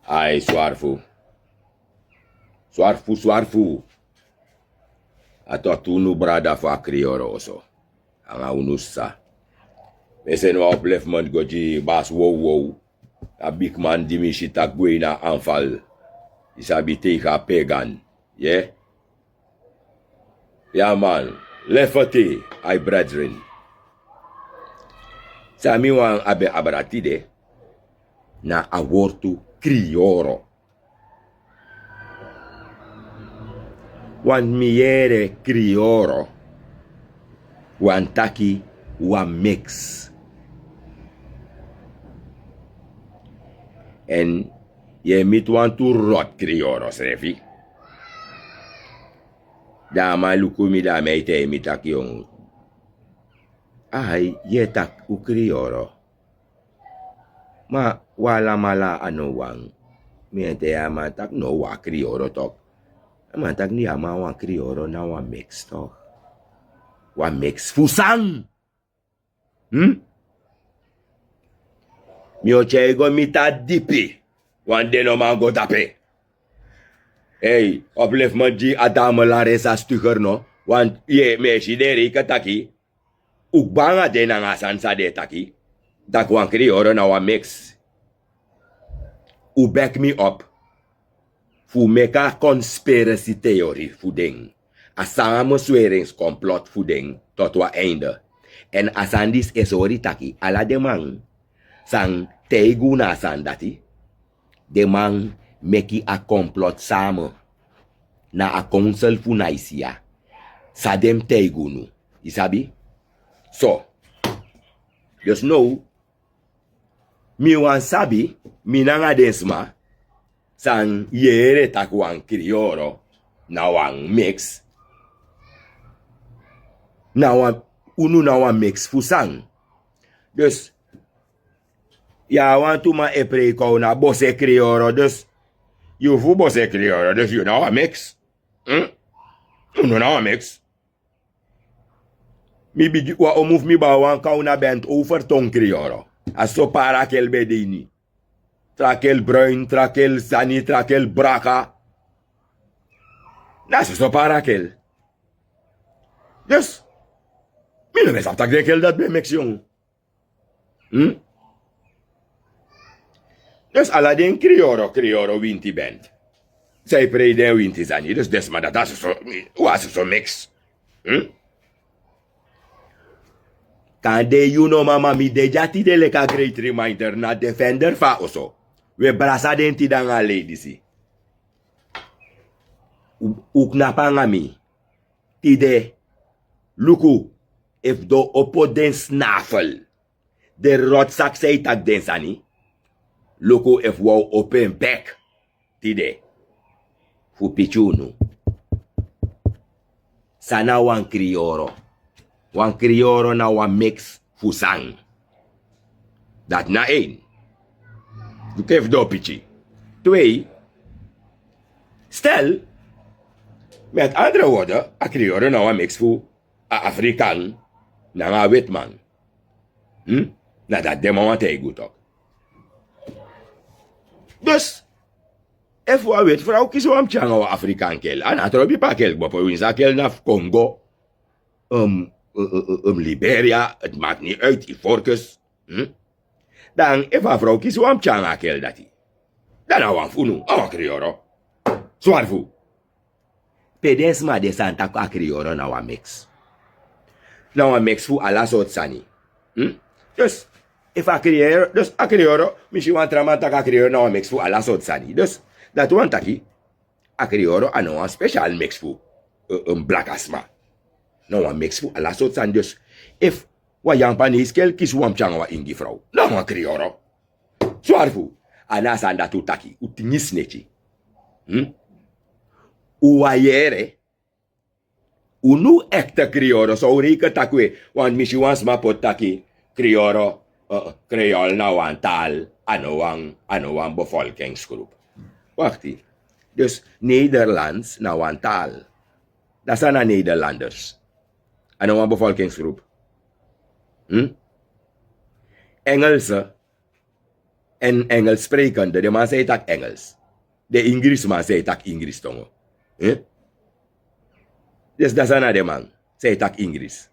Ay, Swarfu. Swarfu. Ato tunu brada fa KRIORO oso. Anga unusa. Mesen wa upliftment goji bas wow. A big man dimishita gwe na anfal. Isabi teka pagan. Yeah? Yeah, man. Lefate, ay brethren. Sa mi wang abe abaratide na awortu KRIORO. Wan miere KRIORO. Wan taki wan mix. En je mit wan tu rot KRIORO sefi. Dama lukumi da meite mitak yung. Ay, yetak u KRIORO. Ma wala mala ano wang. Miente amatak no wa KRIORO tok. Amatak ni ama wa KRIORO na wa mix tok. Wa mix fusang. Mio chego mita dipi. Wan deno mango tape. Hey, upliftment ji adam la resa stuker no. Wan ye meshi deri kataki. Ukbanga dena ngasan sa de taki. Tak wan KRIORO na wa mix. U back me up. Fu meka conspiracy theory fu ding. Asanga mo sweringskomplot fu ding tot wa einde. En asandis esori taki ala demang. Sang teigu na sandati. Demang meki a complot samen. Na a council fu naisia. Sadem teigu nu. Isabi? So. Just know. Mi wan sabi. Minanga densma. Sang yere tak wan KRIORO. Na wan mix. Na wan unu na wan mix fu sang. Dus. Ya wan tu ma epre ko na bose KRIORO. Dus. You fu bose KRIORO. Dus you na wan mix. Unu na wan mix. Mi bigi wa omuf mi ba wan ka una bent over ton KRIORO. Aso para kel bedini. Trakel bruin, trakel sani, trakel braka. Nasa so para kel. Dus. Mi no mes aftak de kel dat be meksyon. Dus ala den KRIORO winti bent. Zij prei den winti zani. Dus desma dat aso so. Was so mix. Kande you know mama mi de jati de leka great reminder na defender fa oso. We brasa den ti danga lady si. Uknapanga mi. Ti de. Luku. If do opo den snaffel. De rotsak say tak den sani. Luku if wow open back. Ti de. Fu pichunu. Sana wan KRIORO. Wan KRIORO na wan mix fusang. Dat na 1. Du kef do pichi. 2. Stel. Met andere woorden, a KRIORO na wan mix fu a Afrikaan na nga witman. Na dat demo wan teigu tok. Dus, if wa wit vrouw kies wam tjanga wa Afrikaan kel. An atrobi pa kel gbo po winsa kel na Congo. Liberia, het maakt niet uit, Ivorcus. Dan, if a vrouw kies wam tjanga kel dati. Dan awan funu, awan KRIORO. Swarfu. Pedesma de santa a KRIORO na wan mix. Na wan mix fu ala sot sani. Dus, if a KRIORO, mishi wan tramanta a KRIORO na wan mix fu ala sot sani. Dus, dat wan taki, a KRIORO ano wan special mix fu. Black asma. Nou wan mix fu ala sot sani. Dus, if wa yang panis kel kis wam changa wa ingi vrouw. Nou wan KRIORO. Swarfu. Ana sanda tu taki. U tingis nechi. Uwa yere. Unu ekte KRIORO. So reke takwe. Wan mishi wan sma pot taki. KRIORO. Creole na wan taal. Ano wan bevolkingsgroep. Wacht hier. Dus Nederlands na wan taal. Dat zijn na Nederlanders. Ano wan bevolkingsgroep. En Engels sprekende, de man zei tak Engels. De Engelsman zei tak Engels tongo. Dus dat is aan de man. Zei tak Engels.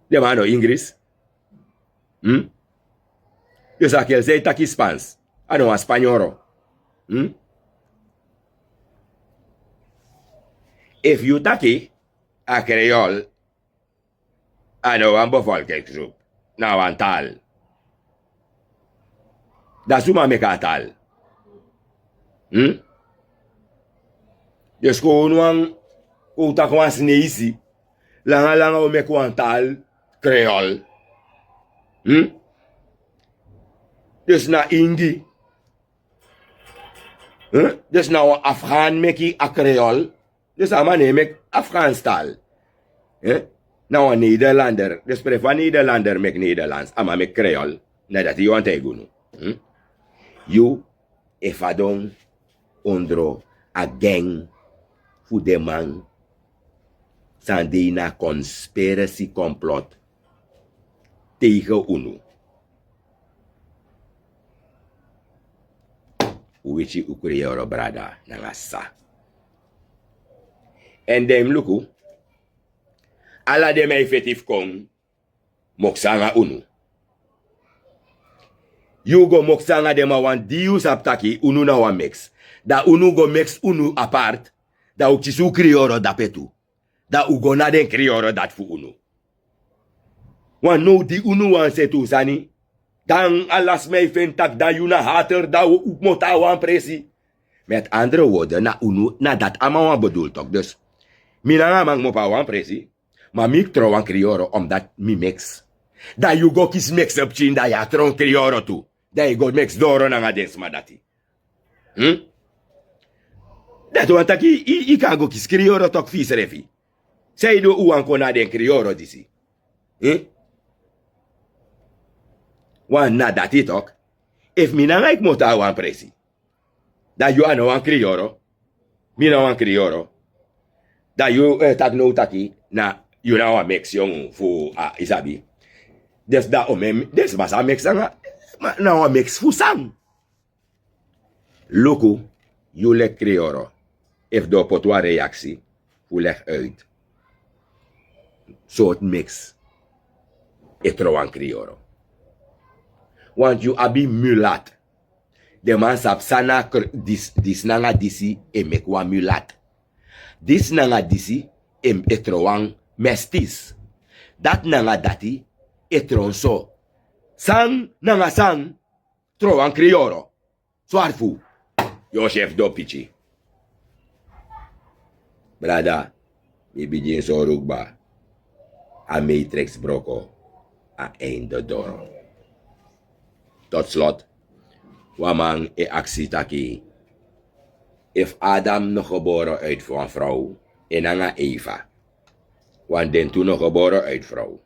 De man no Engels. Dus aquel zei tak Hispans. Ano een Spanyoro. If you taki a Creole, ano een bevolkingsgroep. Nou een taal. Dat SUMA meka taal. Dus gewoon wang utak wan sneezi. Langa o mek wan taal Creole. Dus na Indi. Dus na wan Afghan meki a Creole. Dus a man mek Afghans taal. Na wan Nederlander. Dus prefa Nederlander mek Nederlands. Ama mek Creole. Na dat you want egunu. You efadong ondro a gang fu de man sandina conspiracy complot tegen unu. Uwichi ukrioro brada nangasa. En dem luku ala dem effectief kong moksanga unu. You go moksanga dem a wan dius aptaki unu na wan mix. Da unu go mix unu apart. Da uchisu KRIORO dapetu. Da ugo na den KRIORO dat fu unu. Wan no di unu wan setu sani. Dan alas mei fentak da yuna hater da u mota wan presi. Met andere woorden na unu na dat ama wan bedoel tok. Dus mina nga mang mopa wan presi. Ma mi tro wan KRIORO omdat mi mix. Da you go kis mix up chin da ya tron KRIORO tu. Da you go mix doro na nga densma dati. Dat want taki I kan go kis KRIORO tok fis refi. Sei do u anko na den KRIORO disi. Wan na dati tok. If mi na ik mota wan presi. Da you ano wan KRIORO. Mi na wan KRIORO. Da you tak no taki na you na wan mix yung fu isabi. Des da omem des basa mix nga na wan mix fu sang. Loko you le KRIORO. If do potwa reactie fu leg uit. Soort mix. Etro wan KRIORO. Want you abi mulat. De man sap sana dis nanga disi e mek wan mulat. Dis nanga disi e etro wan mestis. Dat nanga dati etron so. Sang nanga sang tro wan KRIORO. Swarfu. Yo chef do pichi. Brada, mi begin so rugba. A matrix broko. A einde doro. Tot slot. Wamang e actie taki. If Adam nog geboren uit voor een vrouw. En anga Eva. Want den toen nog geboren uit vrouw.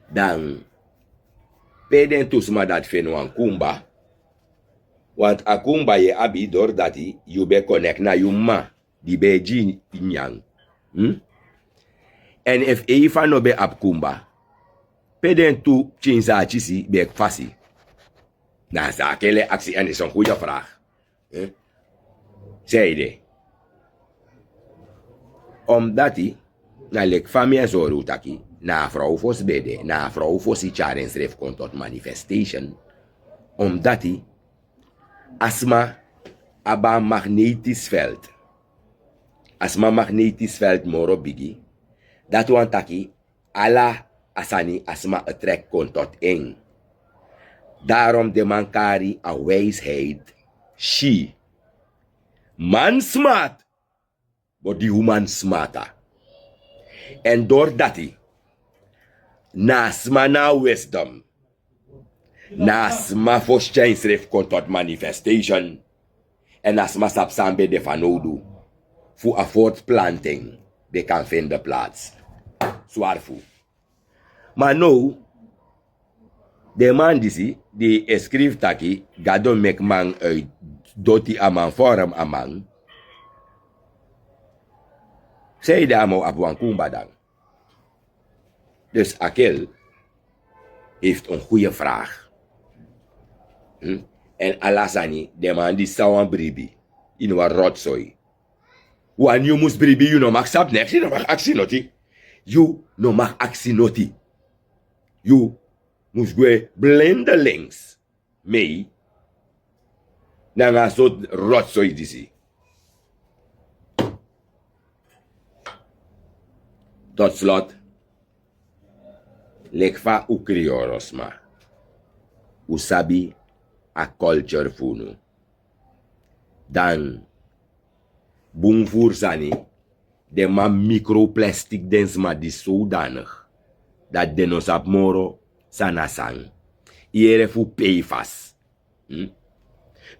Dan. Peden tusma dat fin wan kumba. Want a kumba je abi door dati. You be connect na you ma. Die be jin nyang. En if Eva no be ap kumba. Peden tu chinsa chisi be fasi. Nou, zakele actie en is een goede vraag. Zeide. Omdat hij, na lek familie zo routaki, na vrouw fos bede, na vrouw fos si charen schreef kon tot manifestation. Omdat hij, asma aba magnetisch veld. Asma magnetisch veld moro bigi. Dat want taki, ala asani asma trek kon tot eng. Daarom de man kari a wijsheid. She. Man smart. But die woman smarter. En doordat hij. Nasma na wisdom. Nasma verschijnt schreef komt tot manifestation. En nasma sap sambe de fanodu. Voor a voortplanting. De kan vinden plaats. Zwaar voor. Maar nou. De man disi, die escrif taki, gado mek man uit doti aman forum aman. Zij de amo op wan kumba dan. Dus Akel heeft een goede vraag. En alasani demandi sawan bribi. In wa rotsoy. Wan you mus bribi you no mag sap next. You no mag aksi noti. You no mag aksi noti. You mus gwe blenderlings. Mei. Nanga sot rotsoy disi. Tot slot. Lekfa u KRIORO's ma. U sabi a culture funo. Dan bung sani de ma microplastic dens ma di zodanig dat de nos ap moro sanasang. Iere fu PFAS.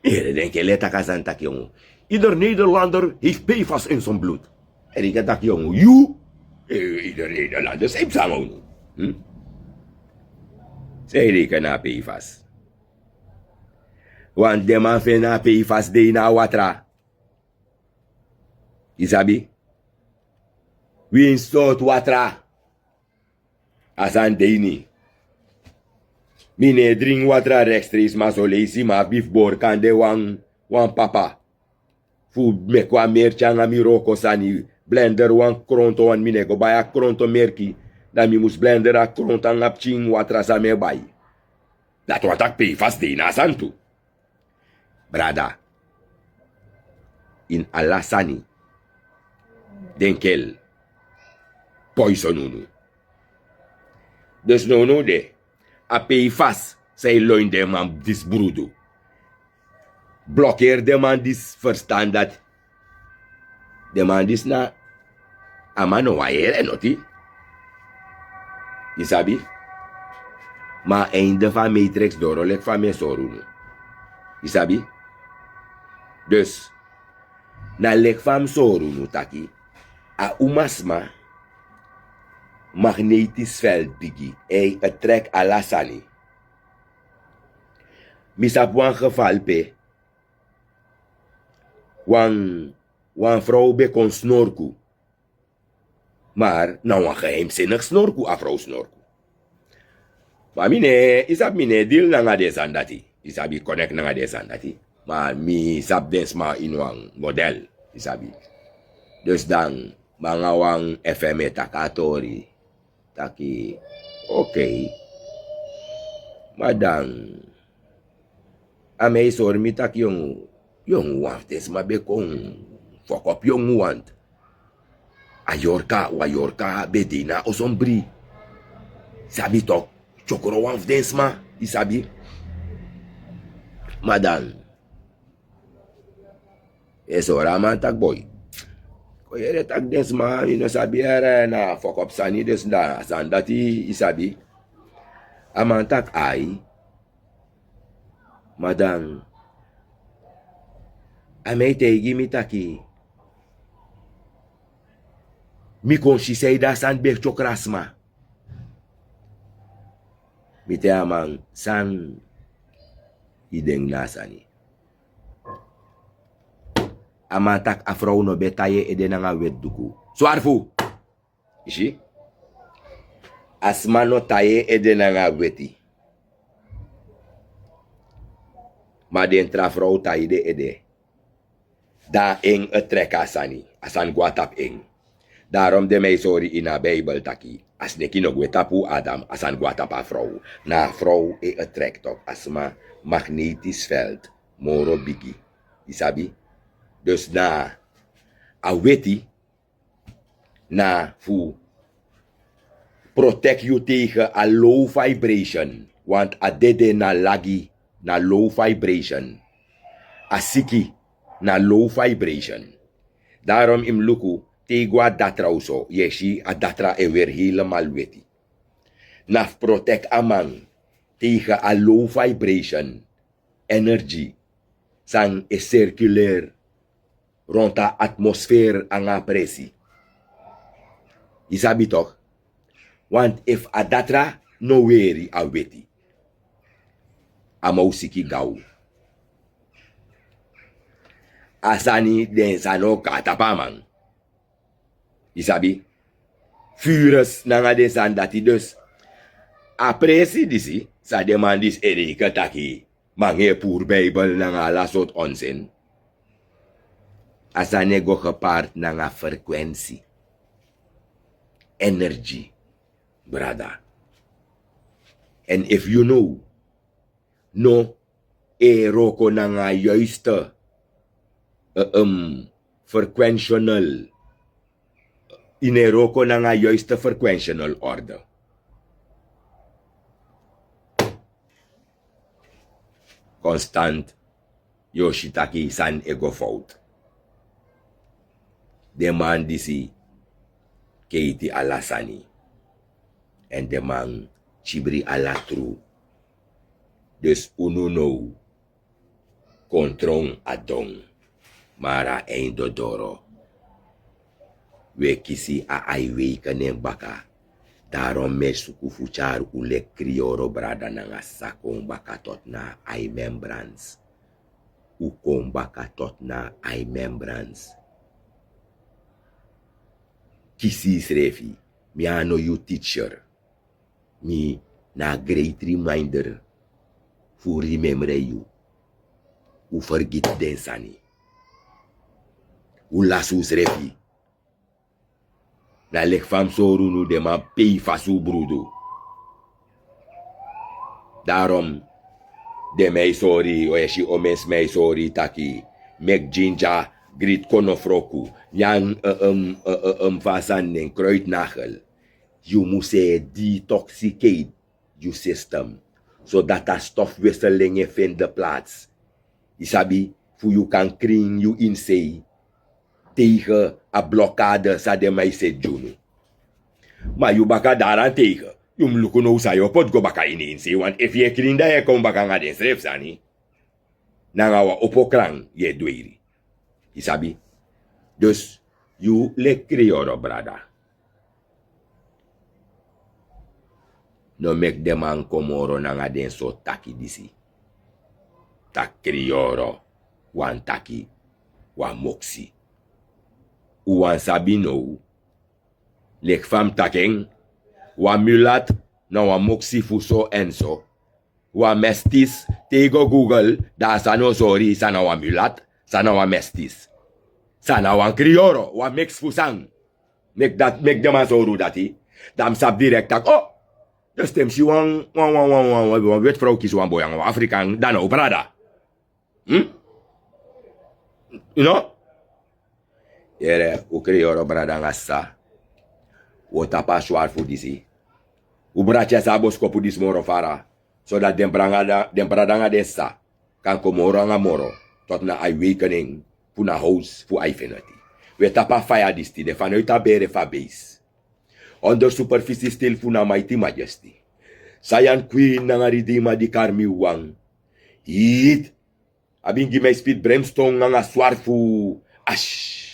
Iere denke leta kazan tak jongen. Ieder Nederlander heeft PFAS in zijn bloed. En ik tak jongen, you? Ieder Nederlander heeft samen. Zei ik na PFAS. Want de man fe na PFAS de na watra. Isabi? We installed watra. Asan deini. Mine drink watra rechtstreeks maar zo lazy maar bif bor kan de wan papa. Fu me kwa merchanga mi roko sani blender wan kronto wan mine go baya kronto merki. Dan mi mus blender a kronto ang apching watra sa me bay. Dat watak PFAS de na santu. Brada, in alasani, denkel, poison unu. Dus no de, a PFAS, say loin de man dis brudo. Blokkeer de man dis verstand dat, de man dis na, amano waere noti. Isabi? Ma einde van matrix dorolek van me sorunu. Isabi? Dus, na lek fam soru no taki, a umasma magnetisch veld bigi, het trek alasani. Misap wan geval pe, wan vrouw be kon snorku. Maar, nou wan geheimzinnig snorku, a vrouw snorku. Maar mine, isap mine deal na nga desandati. Isabi connect na nga desandati. Maar mi sap dens ma in wang model, isabi. Dus dan, mga wang FM takatori, taki, okay. Madang, amay sor mi tak yung waf des mabe kong fuck up yung want. Ayorka, bedina o sombri. Sabi tok, chokoro waf des ma, isabi. Madang, eso raman tak boy. Ko yere tak des ma ino sabi era na fuck up sani des na sandati isabi. Aman tak ay. Madang. Amay tegi mi taki. Mi konshi say da san bek chokrasma. Mi te amang san ideng nasani. Amantak afro no betaye ede nga wet duku. Swarfu. Ishi? Asmano taye ede nga weti. Ma den trafro taye de ede. Da eng etreka sani. Asan guatap eng. Daarom de may sorry ina Bible taki. As ne kinogwetapu Adam asan guatap afro. Na afro e etrektok asma magnetisch veld. Moro bigi. Isabi? Dus na aweti na fu protect you tegen a low vibration. Want a dede na lagi na low vibration. A siki na low vibration. Daarom im luku tegwa datra uso. Yeshi a datra e weer helemaal weti. Na protect amang tegen a low vibration energy. Sang e circulair rond de atmosfeer ang apresi. Isabi toch? Want if adatra no weri aweti. Amausiki gau. Asani den sano katapamang. Isabi? Fures nanga den dati dus. Apresi disi sa demandis erika taki. Mange poer Bijbel na nga lasot onzin. Asa nego gepaard na nga frekwensie. Energy, brother. And if you know, no, roko na nga juiste frequential, ineroko na nga juiste frequential order. Constant, Yoshitaki san ego fout. De man disi, Keiti alasani. En de man chibri alatru. Dus ununo, kontrong adong, mara ein dodoro. We kisi a aiwei kanen baka. Daarom mesuku fuchar ule KRIORO brada na nga sakong baka tot na ay membrans. Ukong baka tot na ay membrans. Kisi srefi, mi ano you teacher. Mi na great reminder for remember you. U forget densani. U lasu srefi. Na lek fam soru nu de ma pei fasu brudo. Daarom, de mei sori, o eshi omens mei sori taki, mek jinja, grit konofroku, yang fasan nen kruidnagel. You must detoxicate your system, zodat dat stofwisselingen vinden plaats. Isabi, fu you kan kring you insei, tegen a blokkade sa de mai se junu. Maar you baka daaraan tegen. You mluku no sa yo pot go baka ininsi, want if je krinda je kom baka nga den sref sani, nangawa opokrang je dweiri. Isabi? Dus, you le KRIORO brada. No mek de man komoro nga den so taki disi. Tak KRIORO, wan taki, wan moksi. Wan sabi nou, lek fam takeng, wan mulat, na wan moksi fuso enso, wan mestis, tego Google, da sano sorry, sana wan mulat, sana wan mestis. Sana wan KRIORO, wan mix fusang. Mek de man so ru dati, dam sab direct tak, oh, dus tem si wan wet vrouw kies wan boyang, wan Afrikaan, dan nou brada. You know? Yere, u KRIORO brada ngassa. O tapa swar fu disi. U bracha sa bosko pu dis moro fara. So dat den brada nga dessa. Kan ko moro nga moro. Tot na awakening. Fu na house fu infinity. We tapa fire disti. De vanuit a bere fa base. Onder superficie stil fu na mighty majesty. Sayan queen na nga ridima di karmi wang. Hit. Abingi may speed brimstone nga swar fu. Ash.